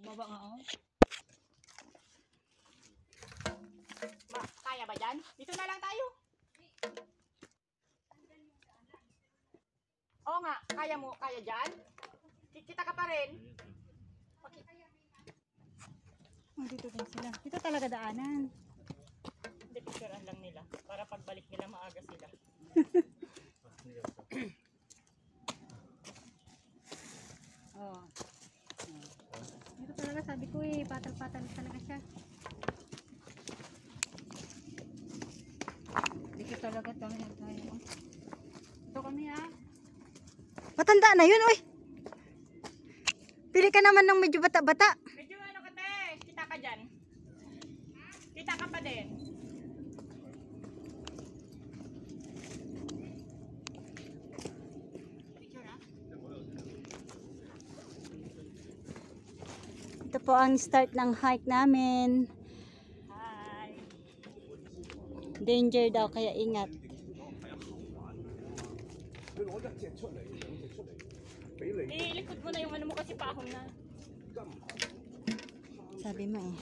Baba nga oh. Kaya ba dyan? Dito na lang tayo. Oo nga, kaya mo, kaya dyan? Kita ka pa rin. Okay. Oh, dito din sila. Dito talaga daanan. Hindi, picturean lang nila. Para pagbalik nila maaga sila. Oh. Dito talaga sabi ko eh, patal-patal talaga siya. Dito talaga tayo. Ito kami ah. Matanda na yun, oy. Pili ka naman ng medyo bata-bata. Medyo ano ka te, kita ka dyan. Kita ka pa din. Picture ah. Ito po ang start ng hike namin. Hi. Danger daw, kaya ingat. Ilikod mo na yung ano mo kasi paahon na. Sabi mo eh.